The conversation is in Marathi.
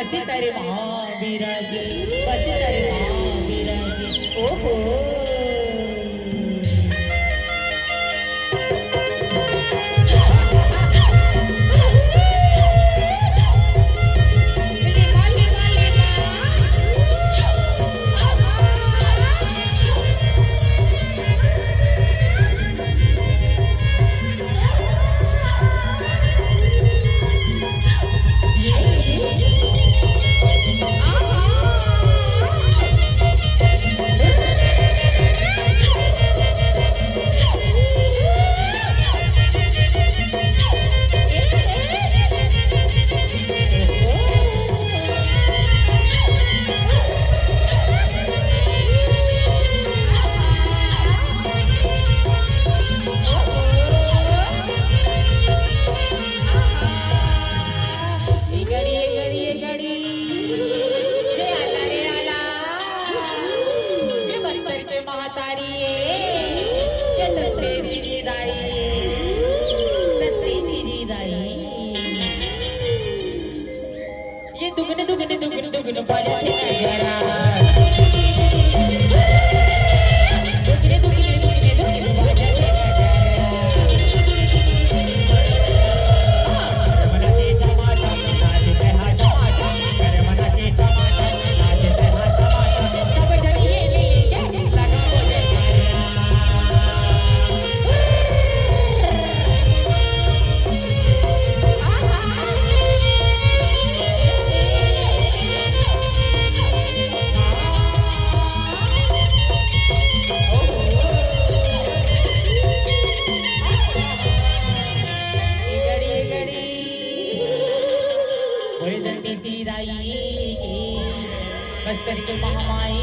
बसितारे महाविराज बसितारे महाविराज ओहो दुगने दुगने दुगने दुगने पाजा नजारा दुगने दुगने दुगने दुगने पाजा नजारा मनाचे चमा चमा नाचते हा चमा चमा करे मनाचे चमा चमा नाचते हा चमा चमा सब जन ये लगा बोले बस करके महामाई